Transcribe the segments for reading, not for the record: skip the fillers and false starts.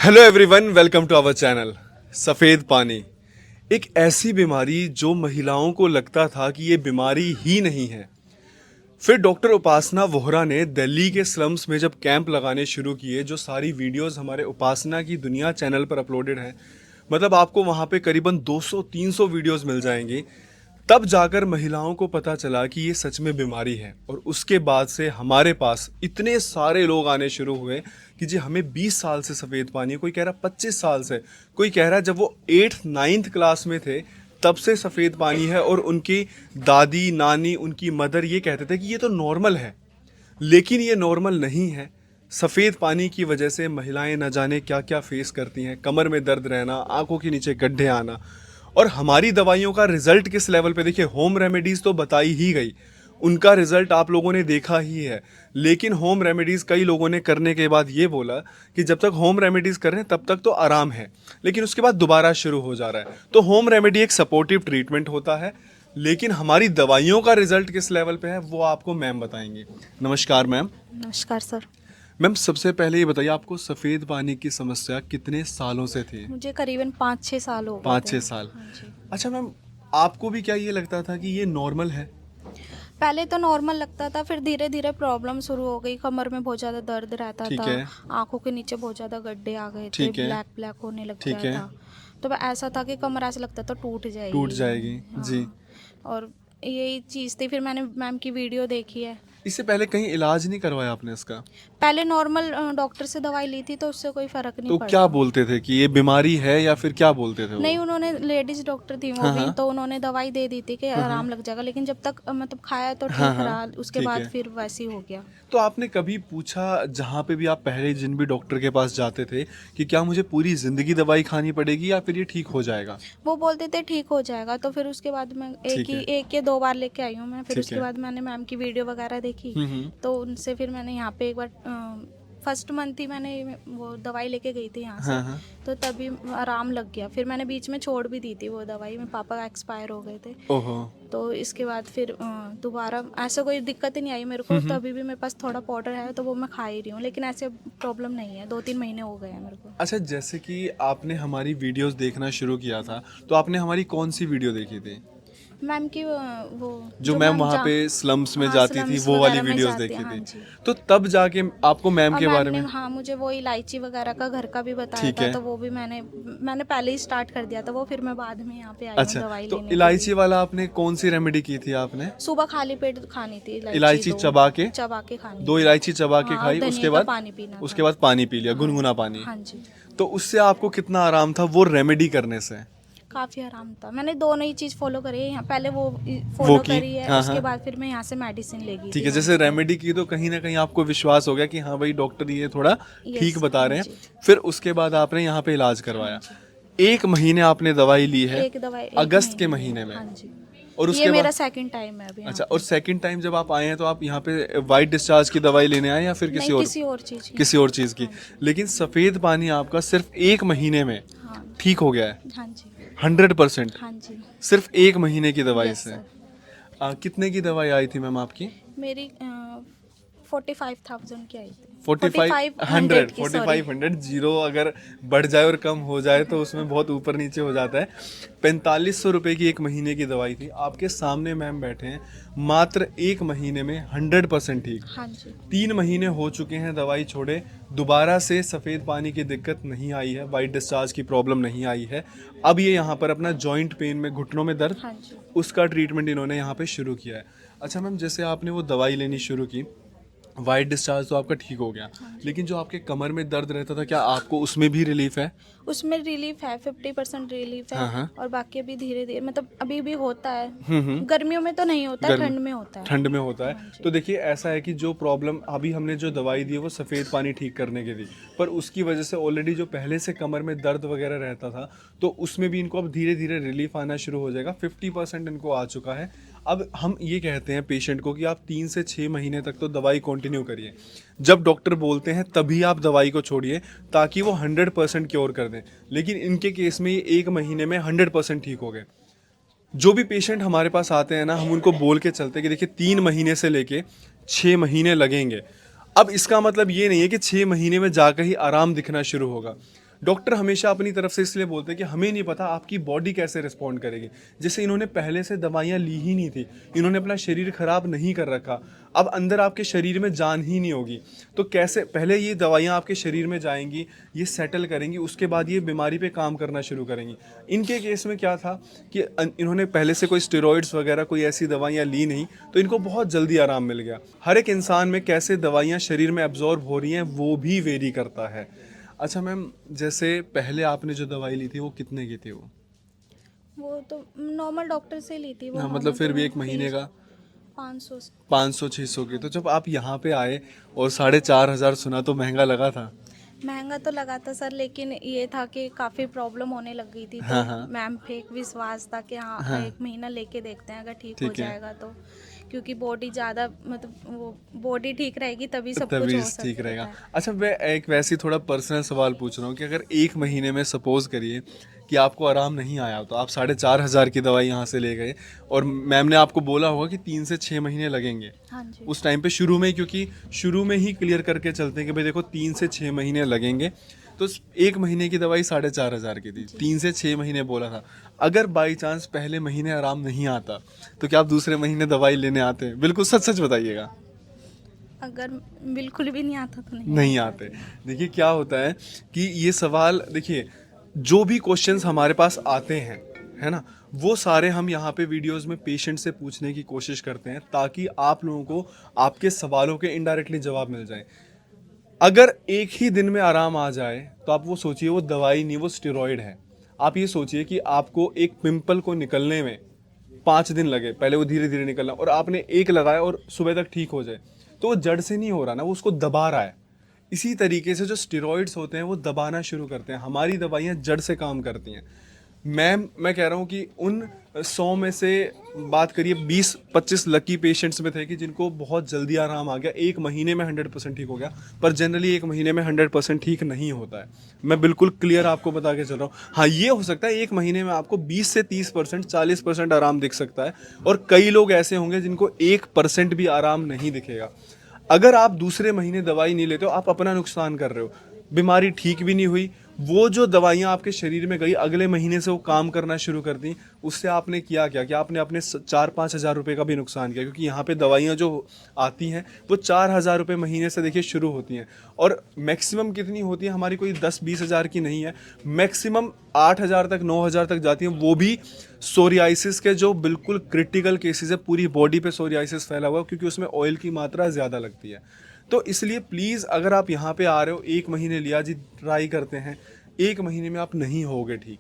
Hello everyone, welcome to our channel. सफ़ेद पानी एक ऐसी बीमारी जो महिलाओं को लगता था कि ये बीमारी ही नहीं है। फिर डॉक्टर उपासना वोहरा ने दिल्ली के स्लम्स में जब कैंप लगाने शुरू किए, जो सारी वीडियोस हमारे उपासना की दुनिया चैनल पर अपलोडेड हैं, मतलब आपको वहाँ पे करीबन 200-300 वीडियोस मिल जाएंगी। तब जाकर महिलाओं को पता चला कि ये सच में बीमारी है। और उसके बाद से हमारे पास इतने सारे लोग आने शुरू हुए कि जी हमें 20 साल से सफ़ेद पानी है, कोई कह रहा 25 साल से, कोई कह रहा जब वो 8th-9th क्लास में थे तब से सफ़ेद पानी है। और उनकी दादी नानी, उनकी मदर ये कहते थे कि ये तो नॉर्मल है, लेकिन ये नॉर्मल नहीं है। सफ़ेद पानी की वजह से महिलाएं न जाने क्या क्या फेस करती हैं, कमर में दर्द रहना, आंखों के नीचे गड्ढे आना। और हमारी दवाइयों का रिजल्ट किस लेवल पे, देखिए होम रेमेडीज़ तो बताई ही गई, उनका रिजल्ट आप लोगों ने देखा ही है। लेकिन होम रेमेडीज़ कई लोगों ने करने के बाद ये बोला कि जब तक होम रेमेडीज़ कर रहे हैं तब तक तो आराम है, लेकिन उसके बाद दोबारा शुरू हो जा रहा है। तो होम रेमेडी एक सपोर्टिव ट्रीटमेंट होता है, लेकिन हमारी दवाइयों का रिजल्ट किस लेवल पे है वो आपको मैम बताएंगे। नमस्कार मैम। नमस्कार सर। मैम सबसे पहले ये बताइए, आपको सफ़ेद पानी की समस्या कितने सालों से थी? मुझे करीबन 5-6 साल हो गए 5-6 थे। साल। हाँ जी। अच्छा मैम, आपको भी क्या ये लगता था कि ये नॉर्मल है? पहले तो नॉर्मल लगता था, फिर धीरे धीरे प्रॉब्लम शुरू हो गई। कमर में बहुत ज़्यादा दर्द रहता ठीक था, है। आंखों के नीचे बहुत ज़्यादा गड्ढे आ गए थे, ठीक है। ब्लैक ब्लैक होने लग ठीक गया है। था। तो ऐसा था कि कमर ऐसा लगता था टूट जाएगी। टूट जाएगी। हाँ। जी। और यही चीज़ थी, फिर मैंने मैम की वीडियो देखी है। इससे पहले कहीं इलाज नहीं करवाया आपने इसका? पहले नॉर्मल डॉक्टर से दवाई ली थी तो उससे कोई फ़र्क नहीं तो पड़ा। क्या बोलते थे कि ये बीमारी है, या फिर क्या बोलते थे नहीं, वो? उन्होंने लेडीज डॉक्टर थी वो हाँ भी, हाँ। तो उन्होंने दवाई दे दी थी कि आराम लग जाएगा, लेकिन जब तक मतलब खाया तो हाँ ठीक हाँ। रहा, उसके ठीक बाद है। फिर वैसे ही हो गया। तो आपने कभी पूछा जहाँ पे भी आप पहले जिन भी डॉक्टर के पास जाते थे कि क्या मुझे पूरी ज़िंदगी दवाई खानी पड़ेगी या फिर ये ठीक हो जाएगा? वो बोलते थे ठीक हो जाएगा, तो फिर उसके बाद मैं ठीक है। एक या दो बार लेके आई हूँ मैं। फिर ठीक उसके है। बाद मैंने मैम की वीडियो वगैरह देखी, हम्म। तो उनसे फिर मैंने यहाँ पे एक बार फर्स्ट मंथ ही मैंने वो दवाई लेके गई थी यहाँ से। हाँ हाँ। तो तभी आराम लग गया। फिर मैंने बीच में छोड़ भी दी थी वो दवाई, मेरे पापा एक्सपायर हो गए थे। ओहो। तो इसके बाद फिर दोबारा ऐसा कोई दिक्कत ही नहीं आई मेरे को। तभी भी मेरे पास थोड़ा पाउडर है तो वो मैं खा ही रही हूँ, लेकिन ऐसे प्रॉब्लम नहीं है। 2-3 महीने हो गए हैं मेरे को। अच्छा, जैसे कि आपने हमारी वीडियोस देखना शुरू किया था, तो आपने हमारी कौन सी वीडियो देखी थी? मैम की वो जो मैम वहाँ जहाँ, पे स्लम्स में हाँ, जाती थी स्लम्स वो वाली वगैरह में वीडियोस जाती है, देखी हाँ थी। जी। तो तब जाके आपको मैम और के मैम बारे ने में। हाँ मुझे वो इलायची वगैरह का घर का भी बताया ठीक था, है। तो वो भी मैंने पहले ही स्टार्ट कर दिया था वो। फिर मैं बाद में यहाँ पे आई हूँ अच्छा, दवाई तो लेने के इलायची लिए। वाला आपने कौन सी रेमेडी की थी आपने? सुबह खाली पेट खानी थी इलायची दो चबा के? चबा के खानी 2 थी। इलायची चबा के हाँ, और खाई, धनिया उसके का बाद? पानी पीना उसके था। बाद पानी पी लिया, हाँ, गुनगुना पानी। हाँ जी। तो उससे आपको कितना आराम था वो रेमेडी करने से? काफ़ी आराम था। मैंने दोनों ही चीज़ फॉलो करी है। यहाँ पहले वो वो फॉलो की? करी है, हाँ उसके हाँ। बाद फिर मैं यहाँ से मेडिसिन ले गई ठीक थी है, वहाँ जैसे से। रेमेडी की तो कहीं ना कहीं आपको विश्वास हो गया कि हाँ भाई डॉक्टर ये थोड़ा ठीक यस, बता हाँ रहे हैं। जी। फिर उसके बाद आपने यहाँ पे इलाज हाँ करवाया। जी। 1 महीने आपने दवाई ली है, एक दवाई 1 अगस्त के महीने महीने में। में। हाँ जी। और ये उसके मेरा बाद? सेकंड टाइम है अभी यहाँ अच्छा, पे। और सेकंड टाइम जब आप आए हैं तो आप यहाँ पे वाइट डिस्चार्ज की दवाई लेने आए या फिर नहीं, किसी और चीज़ की। किसी और चीज़ की? हाँ जी। लेकिन सफ़ेद पानी आपका सिर्फ 1 महीने में हाँ। ठीक हो गया है। हाँ जी। 100%। हाँ जी। सिर्फ 1 महीने की दवाई यस से। सर। कितने की दवाई आई थी मैम आपकी? मेरी 45,000 की आई थी। 4500 की, सॉरी। 4500 जीरो अगर बढ़ जाए और कम हो जाए तो उसमें बहुत ऊपर नीचे हो जाता है। 4500 रुपये की 1 महीने की दवाई थी। आपके सामने मैम बैठे हैं, मात्र 1 महीने में 100% ठीक। हाँ जी। 3 महीने हो चुके हैं दवाई छोड़े, दोबारा से सफ़ेद पानी की दिक्कत नहीं आई है, वाइट डिस्चार्ज की प्रॉब्लम नहीं आई है। अब ये यहाँ पर अपना जॉइंट पेन में, घुटनों में दर्द, हाँ जी। उसका ट्रीटमेंट इन्होंने यहाँ पे शुरू किया है। अच्छा मैम, जैसे आपने वो दवाई लेनी शुरू की, वाइट डिस्चार्ज तो आपका ठीक हो गया, लेकिन जो आपके कमर में दर्द रहता था, क्या आपको उसमें भी रिलीफ है? उसमें रिलीफ है, 50% रिलीफ है। हाँ हाँ। और बाकी अभी धीरे धीरे, मतलब अभी भी होता है। गर्मियों में तो नहीं होता है, गर्मी- ठंड में होता है। ठंड में होता है। हाँ जी। तो देखिए ऐसा है कि जो प्रॉब्लम अभी हमने जो दवाई दी है वो सफ़ेद पानी ठीक करने की दी, पर उसकी वजह से ऑलरेडी जो पहले से कमर में दर्द वगैरह रहता था तो उसमें भी इनको अब धीरे धीरे रिलीफ आना शुरू हो जाएगा। 50% इनको आ चुका है। अब हम ये कहते हैं पेशेंट को कि आप 3 से 6 महीने तक तो दवाई कंटिन्यू करिए। जब डॉक्टर बोलते हैं तभी आप दवाई को छोड़िए, ताकि वो 100% क्योर कर दें। लेकिन इनके केस में ये 1 महीने में 100% ठीक हो गए। जो भी पेशेंट हमारे पास आते हैं ना, हम उनको बोल के चलते हैं कि देखिए 3 महीने से लेके 6 महीने लगेंगे। अब इसका मतलब ये नहीं है कि 6 महीने में जाकर ही आराम दिखना शुरू होगा। डॉक्टर हमेशा अपनी तरफ से इसलिए बोलते हैं कि हमें नहीं पता आपकी बॉडी कैसे रिस्पॉन्ड करेगी। जैसे इन्होंने पहले से दवाइयाँ ली ही नहीं थी, इन्होंने अपना शरीर खराब नहीं कर रखा, अब अंदर आपके शरीर में जान ही नहीं होगी, तो कैसे पहले ये दवाइयाँ आपके शरीर में जाएंगी, ये सेटल करेंगी, उसके बाद ये बीमारी पे काम करना शुरू करेंगी। इनके केस में क्या था कि इन्होंने पहले से कोई स्टेरॉइड्स वगैरह कोई ऐसी दवाइयाँ ली नहीं, तो इनको बहुत जल्दी आराम मिल गया। हर एक इंसान में कैसे दवाइयाँ शरीर में एब्जॉर्ब हो रही हैं वो भी वेरी करता है। अच्छा मैम, जैसे पहले आपने जो दवाई ली थी वो कितने की थी? वो तो नॉर्मल डॉक्टर से ली थी वो। हाँ, मतलब फिर भी एक महीने का 500। 500-600 की। तो जब आप यहाँ पे आए और 4,500 सुना तो महंगा लगा था? महंगा तो लगा था सर, लेकिन ये था कि काफ़ी प्रॉब्लम होने लग गई थी, हाँ, तो हाँ। मैम पे एक विश्वास था कि हाँ, हाँ। 1 महीना लेके देखते हैं, अगर ठीक हो ठीक है। जाएगा तो, क्योंकि बॉडी ज़्यादा मतलब वो बॉडी ठीक रहेगी तभी सब कुछ तभी हो ठीक सकता रहेगा। है। अच्छा, मैं एक वैसे ही थोड़ा पर्सनल सवाल पूछ रहा हूँ कि अगर 1 महीने में सपोज करिए कि आपको आराम नहीं आया, तो आप 4,500 की दवाई यहाँ से ले गए और मैम ने आपको बोला होगा कि 3 से 6 महीने लगेंगे हाँ जी। उस टाइम पे शुरू में, क्योंकि शुरू में ही क्लियर करके चलते हैं कि भाई देखो 3 से 6 महीने लगेंगे, तो 1 महीने की दवाई 4,500 की थी, 3 से 6 महीने बोला था। अगर बाई चांस पहले महीने आराम नहीं आता तो क्या आप दूसरे महीने दवाई लेने आते हैं? बिल्कुल सच सच बताइएगा। अगर बिल्कुल भी नहीं आता तो नहीं आते। देखिए क्या होता है कि ये सवाल, देखिए जो भी क्वेश्चंस हमारे पास आते हैं, है ना, वो सारे हम यहाँ पे वीडियोस में पेशेंट से पूछने की कोशिश करते हैं ताकि आप लोगों को आपके सवालों के इनडायरेक्टली जवाब मिल जाए। अगर एक ही दिन में आराम आ जाए तो आप वो सोचिए वो दवाई नहीं, वो स्टेरॉइड है। आप ये सोचिए कि आपको एक पिंपल को निकलने में 5 दिन लगे, पहले वो धीरे धीरे निकलना, और आपने एक लगाया और सुबह तक ठीक हो जाए, तो वो जड़ से नहीं हो रहा ना, वो उसको दबा रहा है। इसी तरीके से जो स्टेरॉइड्स होते हैं वो दबाना शुरू करते हैं। हमारी दवाइयाँ जड़ से काम करती हैं। मैं कह रहा हूँ कि उन 100 में से बात करिए 20-25 लकी पेशेंट्स में थे कि जिनको बहुत जल्दी आराम आ गया, 1 महीने में 100% ठीक हो गया। पर जनरली 1 महीने में 100% ठीक नहीं होता है। मैं बिल्कुल क्लियर आपको बता के चल रहा हूँ। हाँ, ये हो सकता है 1 महीने में आपको 20 से 30%, 40% आराम दिख सकता है, और कई लोग ऐसे होंगे जिनको 1% भी आराम नहीं दिखेगा। अगर आप दूसरे महीने दवाई नहीं लेते हो, आप अपना नुकसान कर रहे हो। बीमारी ठीक भी नहीं हुई, वो जो दवाइयाँ आपके शरीर में गई, अगले महीने से वो काम करना शुरू कर दी, उससे आपने किया क्या कि आपने अपने 4-5 हज़ार रुपये का भी नुकसान किया, क्योंकि यहाँ पे दवाइयाँ जो आती हैं वो 4,000 रुपये महीने से देखिए शुरू होती हैं, और मैक्सिमम कितनी होती है हमारी, कोई 10-20 हज़ार की नहीं है, मैक्सिमम 8,000 तक 9,000 तक जाती हैं, वो भी सोरियासिस के जो बिल्कुल क्रिटिकल केसेस है, पूरी बॉडी पे सोरियासिस फैला हुआ है, क्योंकि उसमें ऑयल की मात्रा ज़्यादा लगती है। तो इसलिए प्लीज़ अगर आप यहाँ पे आ रहे हो, 1 महीने लिया जी, ट्राई करते हैं, 1 महीने में आप नहीं होगे ठीक।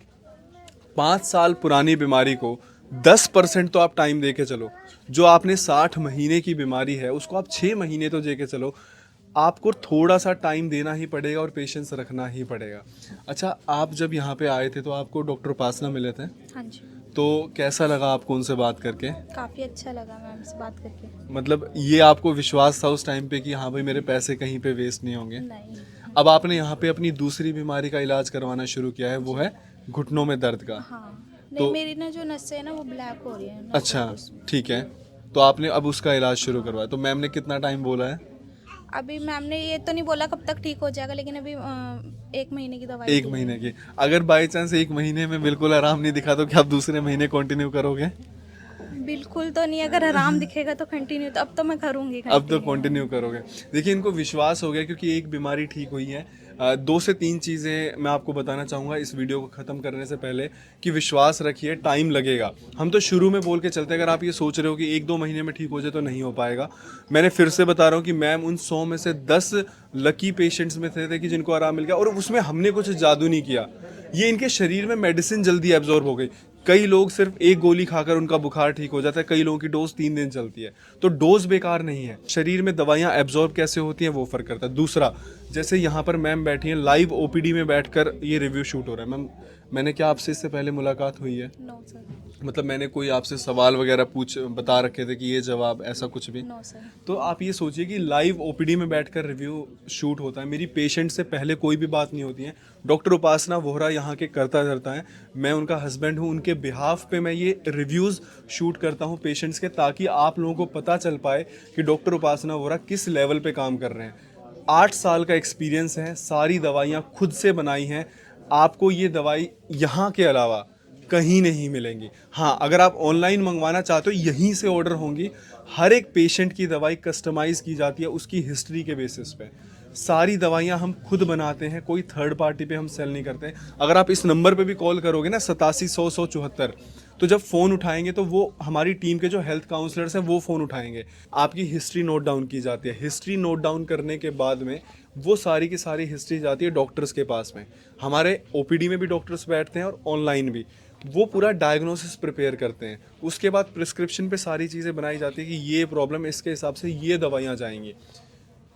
5 साल पुरानी बीमारी को 10% तो आप टाइम दे के चलो। जो आपने 60 महीने की बीमारी है उसको आप 6 महीने तो दे के चलो। आपको थोड़ा सा टाइम देना ही पड़ेगा और पेशेंस रखना ही पड़ेगा। अच्छा, आप जब यहाँ पे आए थे तो आपको डॉक्टर उपासना मिले थे, हाँ जी। तो कैसा लगा आपको उनसे बात करके? काफ़ी अच्छा लगा मैम से बात करके। मतलब ये आपको विश्वास था उस टाइम पे कि हाँ भाई मेरे पैसे कहीं पे वेस्ट नहीं होंगे? नहीं। अब आपने यहाँ पे अपनी दूसरी बीमारी का इलाज करवाना शुरू किया है, वो है घुटनों में दर्द का। हाँ, नहीं तो मेरी ना जो नसें है ना वो ब्लैक हो रही है। अच्छा, ठीक है, तो आपने अब उसका इलाज शुरू करवाया, तो मैम ने कितना टाइम बोला है? अभी मैम ने ये तो नहीं बोला कब तक ठीक हो जाएगा, लेकिन अभी 1 महीने की दवाई 1 दी है। महीने की। अगर बाई चांस 1 महीने में बिल्कुल आराम नहीं दिखा तो क्या आप दूसरे महीने कंटिन्यू करोगे? बिल्कुल तो नहीं, अगर आराम दिखेगा तो कंटिन्यू, तो अब तो मैं करूँगी अब तो कंटिन्यू करोगे। देखिए इनको विश्वास हो गया क्योंकि एक बीमारी ठीक हुई है। 2 से 3 चीज़ें मैं आपको बताना चाहूँगा इस वीडियो को ख़त्म करने से पहले, कि विश्वास रखिए, टाइम लगेगा। हम तो शुरू में बोल के चलते हैं, अगर आप ये सोच रहे हो कि 1-2 महीने में ठीक हो जाए तो नहीं हो पाएगा। मैंने फिर से बता रहा हूँ कि मैम उन 100 में से 10 लकी पेशेंट्स में थे कि जिनको आराम मिल गया, और उसमें हमने कुछ जादू नहीं किया। ये इनके शरीर में मेडिसिन जल्दी एब्जॉर्ब हो गई। कई लोग सिर्फ 1 गोली खाकर उनका बुखार ठीक हो जाता है, कई लोगों की डोज 3 दिन चलती है, तो डोज बेकार नहीं है। शरीर में दवाइयाँ एब्जॉर्ब कैसे होती हैं वो फर्क करता है। दूसरा, जैसे यहाँ पर मैम बैठी हैं, लाइव ओपीडी में बैठकर ये रिव्यू शूट हो रहा है। मैम, मैंने क्या आपसे इससे पहले मुलाकात हुई है? No sir. मतलब मैंने कोई आपसे सवाल वगैरह बता रखे थे कि ये जवाब, ऐसा कुछ भी? No sir. तो आप ये सोचिए कि लाइव ओपीडी में बैठकर रिव्यू शूट होता है। मेरी पेशेंट से पहले कोई भी बात नहीं होती है। डॉक्टर उपासना वोहरा यहाँ के करता धरता है, मैं उनका हस्बैंड हूँ, उनके बिहाफ पे मैं ये रिव्यूज़ शूट करता हूँ पेशेंट्स के, ताकि आप लोगों को पता चल पाए कि डॉक्टर उपासना वोहरा किस लेवल पे काम कर रहे हैं। 8 साल का एक्सपीरियंस है, सारी दवाइयाँ खुद से बनाई हैं, आपको ये दवाई यहाँ के अलावा कहीं नहीं मिलेंगी। हाँ, अगर आप ऑनलाइन मंगवाना चाहते हो यहीं से ऑर्डर होंगी। हर एक पेशेंट की दवाई कस्टमाइज़ की जाती है उसकी हिस्ट्री के बेसिस पे। सारी दवाइयाँ हम खुद बनाते हैं, कोई थर्ड पार्टी पे हम सेल नहीं करते। अगर आप इस नंबर पे भी कॉल करोगे ना 8700 तो जब फ़ोन उठाएंगे तो वो हमारी टीम के जो हेल्थ काउंसलर्स हैं वो फ़ोन उठाएंगे। आपकी हिस्ट्री नोट डाउन की जाती है। हिस्ट्री नोट डाउन करने के बाद में वो सारी की सारी हिस्ट्री जाती है डॉक्टर्स के पास में। हमारे ओपीडी में भी डॉक्टर्स बैठते हैं और ऑनलाइन भी। वो पूरा डायग्नोसिस प्रिपेयर करते हैं। उसके बाद प्रिस्क्रिप्शन पे सारी चीज़ें बनाई जाती है कि ये प्रॉब्लम, इसके हिसाब से ये दवाइयाँ जाएंगी।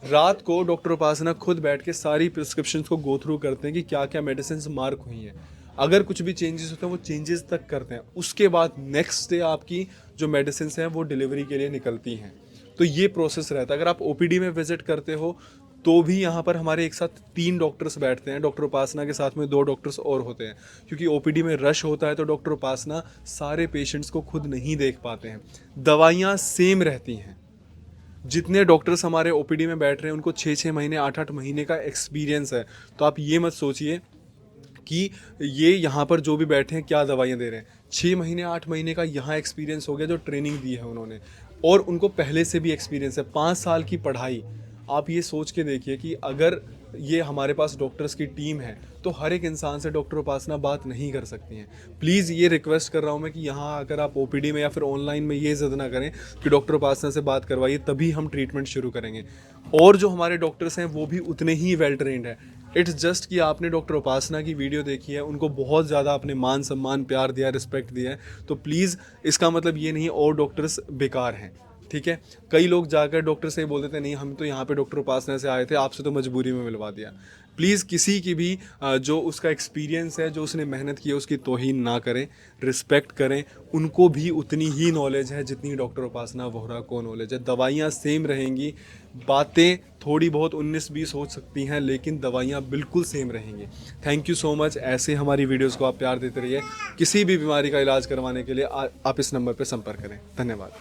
रात को डॉक्टर उपासना खुद बैठ के सारी प्रिस्क्रिप्शन को गो थ्रू करते हैं कि क्या क्या मेडिसिन मार्क हुई हैं। अगर कुछ भी चेंजेस होते हैं वो चेंजेस तक करते हैं। उसके बाद नेक्स्ट डे आपकी जो मेडिसिन हैं वो डिलीवरी के लिए निकलती हैं। तो ये प्रोसेस रहता है। अगर आप ओपीडी में विजिट करते हो तो भी यहाँ पर हमारे एक साथ 3 डॉक्टर्स बैठते हैं। डॉक्टर उपासना के साथ में 2 डॉक्टर्स और होते हैं, क्योंकि ओपीडी में रश होता है तो डॉक्टर उपासना सारे पेशेंट्स को खुद नहीं देख पाते हैं। दवाइयाँ सेम रहती हैं। जितने डॉक्टर्स हमारे ओपीडी में बैठ रहे हैं उनको 6-6 महीने 8-8 महीने का एक्सपीरियंस है। तो आप ये मत सोचिए कि ये यहाँ पर जो भी बैठे हैं क्या दवाइयाँ दे रहे हैं। 6 महीने 8 महीने का यहाँ एक्सपीरियंस हो गया जो ट्रेनिंग दी है उन्होंने, और उनको पहले से भी एक्सपीरियंस है। 5 साल की पढ़ाई। आप ये सोच के देखिए कि अगर ये हमारे पास डॉक्टर्स की टीम है तो हर एक इंसान से डॉक्टर उपासना बात नहीं कर सकती हैं। प्लीज़ ये रिक्वेस्ट कर रहा हूँ मैं कि यहाँ अगर आप ओपीडी में या फिर ऑनलाइन में ये ज़िद ना करें कि डॉक्टर उपासना से बात करवाइए तभी हम ट्रीटमेंट शुरू करेंगे। और जो हमारे डॉक्टर्स हैं वो भी उतने ही वेल ट्रेंड हैं। इट्स जस्ट कि आपने डॉक्टर उपासना की वीडियो देखी है, उनको बहुत ज़्यादा आपने मान सम्मान प्यार दिया, रिस्पेक्ट दिया है, तो प्लीज़ इसका मतलब ये नहीं और डॉक्टर्स बेकार हैं। ठीक है, कई लोग जाकर डॉक्टर से बोल देते हैं नहीं हम तो यहाँ पे डॉक्टर उपासना से आए थे, आपसे तो मजबूरी में मिलवा दिया। प्लीज़ किसी की भी जो उसका एक्सपीरियंस है, जो उसने मेहनत की है, उसकी तौहीन ना करें, रिस्पेक्ट करें। उनको भी उतनी ही नॉलेज है जितनी डॉक्टर उपासना वोहरा को नॉलेज है। दवाइयाँ सेम रहेंगी, बातें थोड़ी बहुत 19-20 हो सकती हैं लेकिन दवाइयाँ बिल्कुल सेम रहेंगी। Thank you so much. ऐसे हमारी वीडियोज़ को आप प्यार देते रहिए। किसी भी बीमारी का इलाज करवाने के लिए आप इस नंबर पर संपर्क करें। धन्यवाद।